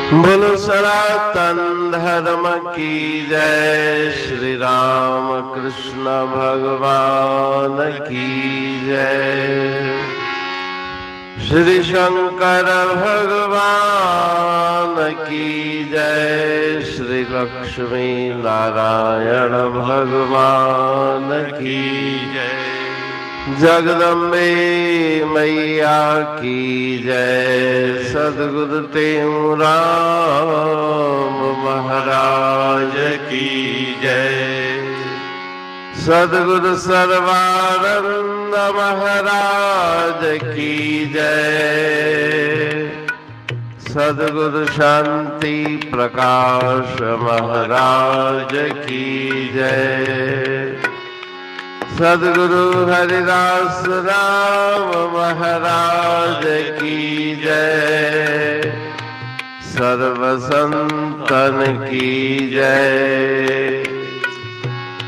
बोलो सनातन धर्म की जय। श्री राम कृष्ण भगवान की जय। श्री शंकर भगवान की जय। श्री लक्ष्मी नारायण भगवान की जय। जगदम्बे मैया की जय। सद्गुरु राम महाराज की जय। सद्गुरु सर्वानंद महाराज की जय। सद्गुरु शांति प्रकाश महाराज की जय। सद्गुरु हरिदास राम महाराज की जय। सर्व संतन की जय।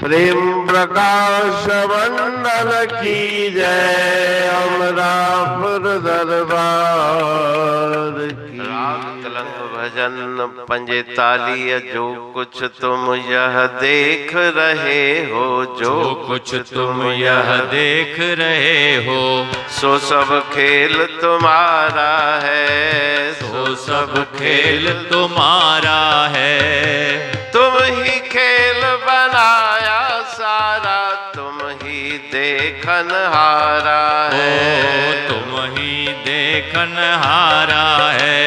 प्रेम प्रकाश मंडल की जय। अमरापुर दरबार की। राग तिलंग भजन पंजेताली। जो कुछ तुम यह देख रहे हो, जो कुछ तुम यह देख रहे हो, सो सब खेल तुम्हारा है। सो सब खेल तुम्हारा है। तुम ही खेल बनाया सारा, तुम ही देखनहारा है। तुम ही देखनहारा है।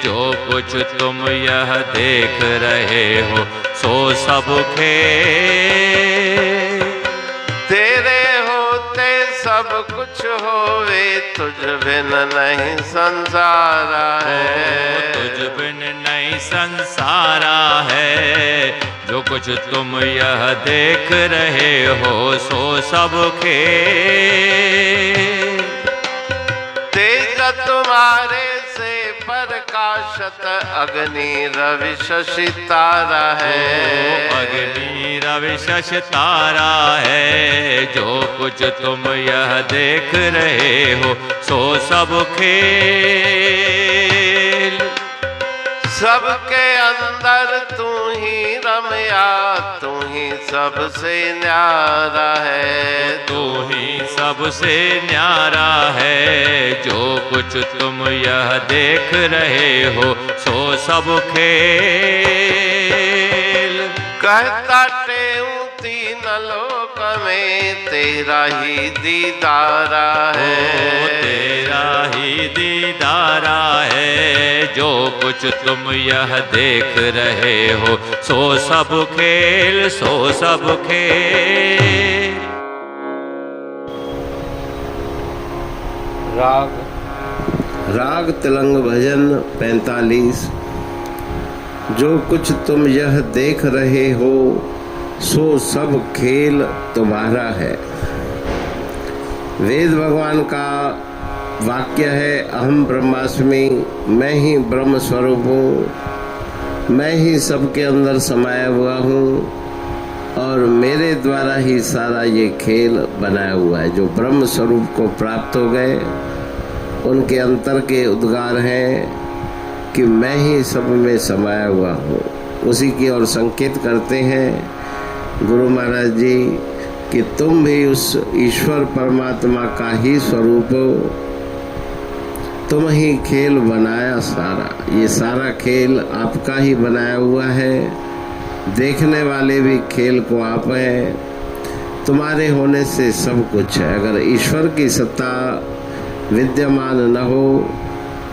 जो कुछ तुम यह देख रहे हो, सो सब खेल तेरे होते सब कुछ होवे, तुझ बिन नहीं संसारा है। तुझ बिन नहीं संसारा है। जो कुछ तुम यह देख रहे हो, सो सब खेल तेज तुम्हारे से प्रकाशत अग्नि रवि शशि तारा है। अग्नि रवि शशि तारा है। जो कुछ तुम यह देख रहे हो, सो सब खेल सबके अंदर तू ही रमया, तू ही सबसे न्यारा है। तू ही सबसे न्यारा है। जो कुछ तुम यह देख रहे हो, सो सब खेल कहता टेऊ तीन लोक में तेरा ही दीदारा है। तेरा ही दीदारा है। जो कुछ तुम यह देख रहे हो, सो सब खेल, सो सब खेल। राग तिलंग भजन 45। जो कुछ तुम यह देख रहे हो, सो सब खेल तुम्हारा है। वेद भगवान का वाक्य है, अहम ब्रह्मास्मि, मैं ही ब्रह्म स्वरूप हूँ। मैं ही सबके अंदर समाया हुआ हूँ और मेरे द्वारा ही सारा ये खेल बनाया हुआ है। जो ब्रह्म स्वरूप को प्राप्त हो गए, उनके अंतर के उद्गार हैं कि मैं ही सब में समाया हुआ हूँ। उसी की ओर संकेत करते हैं गुरु महाराज जी कि तुम भी उस ईश्वर परमात्मा का ही स्वरूप हो। तुम ही खेल बनाया सारा। ये सारा खेल आपका ही बनाया हुआ है। देखने वाले भी खेल को आप हैं। तुम्हारे होने से सब कुछ है। अगर ईश्वर की सत्ता विद्यमान न हो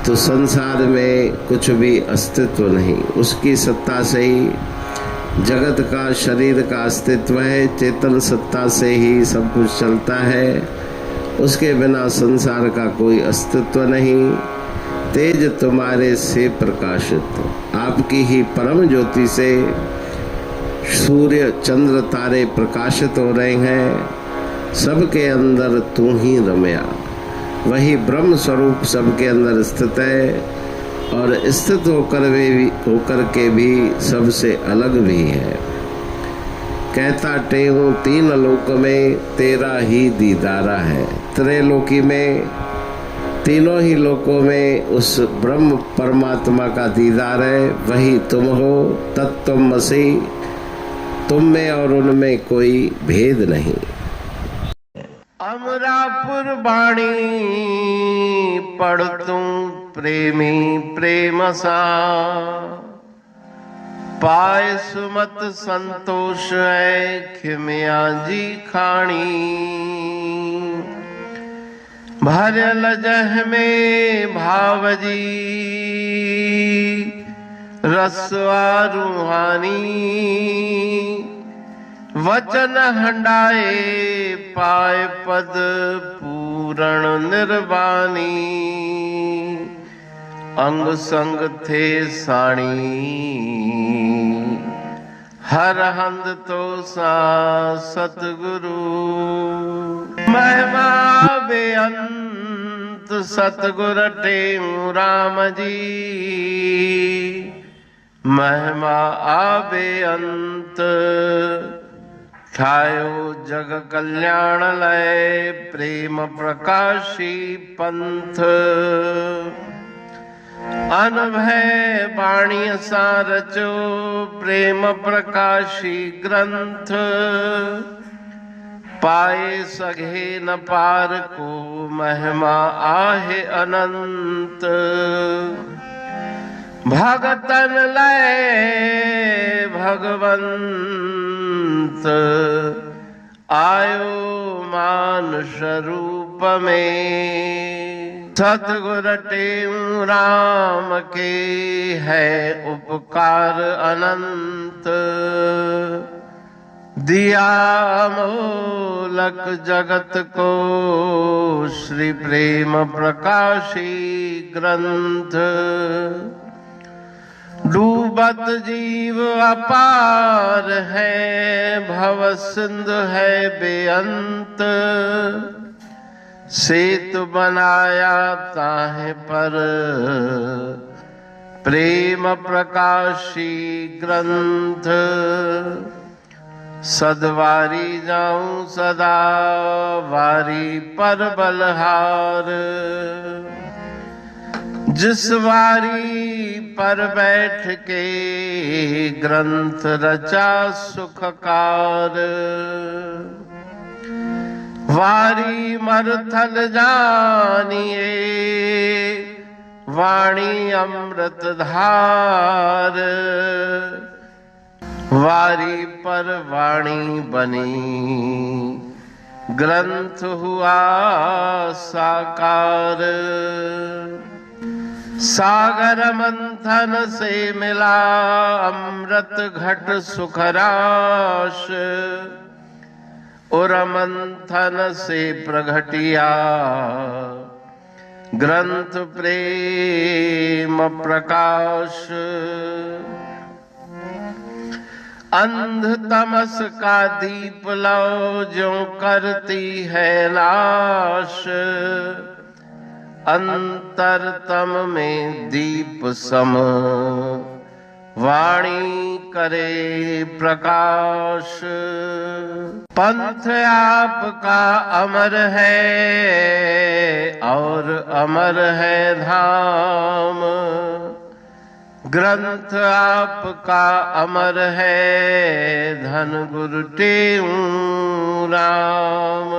तो संसार में कुछ भी अस्तित्व नहीं। उसकी सत्ता से ही जगत का, शरीर का अस्तित्व है। चेतन सत्ता से ही सब कुछ चलता है। उसके बिना संसार का कोई अस्तित्व नहीं। तेज तुम्हारे से प्रकाशित, आपकी ही परम ज्योति से सूर्य चंद्र तारे प्रकाशित हो रहे हैं। सबके अंदर तू ही रमया। वही ब्रह्म स्वरूप सबके अंदर स्थित है और स्थित होकर के भी सबसे अलग भी है। कहता टेहूं तीन लोक में तेरा ही दीदारा है। त्रैलोकी में तीनों ही लोकों में उस ब्रह्म परमात्मा का दीदार है। वही तुम हो, तत्त्वमसि। तुम में और उनमें कोई भेद नहीं। अमरापुर बाणी पढ़तू प्रेमी प्रेम सा, पाए सुमत संतोष है खिमिया जी खाणी। भरल जह में भावजी रसवा रूहानी, वचन हंडाए पाए पद पूरण निर्वाणी। अंग संग थे साणी हर हंद तो सा सतगुरु। महिमा बेअंत सतगुर टेऊ राम जी, महिमा आबे अंत। ठायो जग कल्याण लय प्रेम प्रकाशी पंथ। अनभय बाणी सा रचो प्रेम प्रकाशी ग्रंथ। पाए सघे न पार को महिमा आहे अनंत। भगतन लय भगवंत, आयो मानुष रूप में। सतगुर टेऊ राम के है उपकार अनंत। दिया मोलक जगत को श्री प्रेम प्रकाशी ग्रंथ। डूबत जीव अपार है भव सिंधु है बेअंत। सेतु बनाया ताहे पर प्रेम प्रकाशी ग्रंथ। सदवारी जाऊं सदा वारी पर बलहार। जिस वारी पर बैठ के ग्रंथ रचा सुखकार। वारी मरथल जानिए वाणी अमृत धार। वारी पर वाणी बनी ग्रंथ हुआ साकार। सागर मंथन से मिला अमृत घट सुखराश। और मंथन से प्रगटिया ग्रंथ प्रेम प्रकाश। अंध तमस का दीप लो जो करती है नाश। अंतरतम में दीप सम वाणी करे प्रकाश। पंथ आपका अमर है और अमर है धाम। ग्रंथ आपका अमर है धन गुरु टेऊ राम।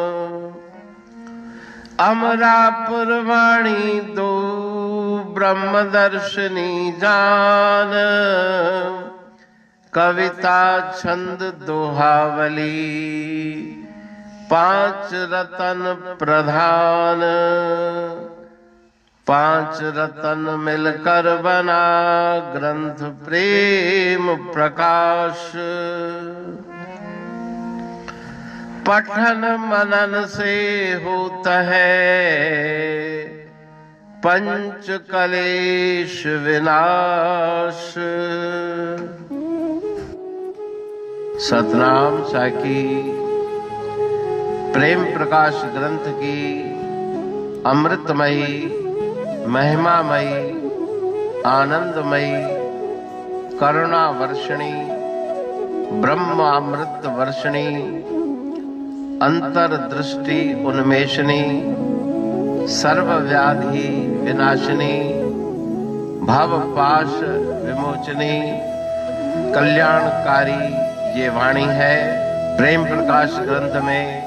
अमरापुर वाणी दो ब्रह्म दर्शनी जान। कविता छंद दोहावली पांच रतन प्रधान। पांच रतन मिलकर बना ग्रंथ प्रेम प्रकाश। पठन मनन से होता है पंच कलेश विनाश। सतनाम साकी प्रेम प्रकाश ग्रंथ की अमृतमयी महिमामयी आनंदमयी करुणा वर्षणी ब्रह्मामृत वर्षणी अंतरदृष्टि उन्मेषणी सर्वव्याधि विनाशिनी, भव पाश विमोचनी, कल्याणकारी ये वाणी है। प्रेम प्रकाश ग्रंथ में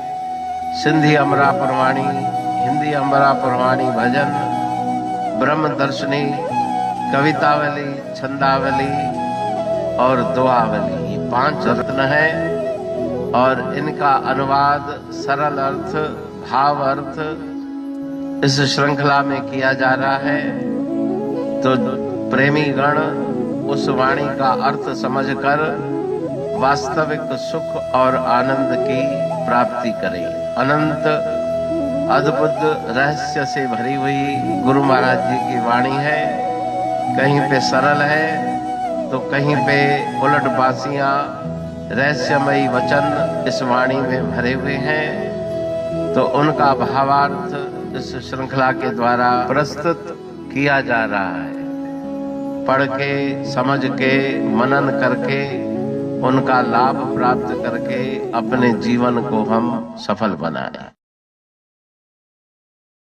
सिंधी अमरा पुरवाणी, हिंदी अमरा पुरवाणी भजन, ब्रह्म दर्शनी, कवितावली, छंदावली और दुआवली, ये 5 रत्न हैं और इनका अनुवाद सरल अर्थ, भाव अर्थ इस श्रृंखला में किया जा रहा है। तो प्रेमी गण उस वाणी का अर्थ समझकर वास्तविक सुख और आनंद की प्राप्ति करें। अनंत अद्भुत रहस्य से भरी हुई गुरु महाराज जी की वाणी है। कहीं पे सरल है तो कहीं पे उलट बासियां, रहस्यमयी वचन इस वाणी में भरे हुए हैं। तो उनका भावार्थ इस श्रृंखला के द्वारा प्रस्तुत किया जा रहा है। पढ़ के, समझ के, मनन करके, उनका लाभ प्राप्त करके अपने जीवन को हम सफल बनाएं।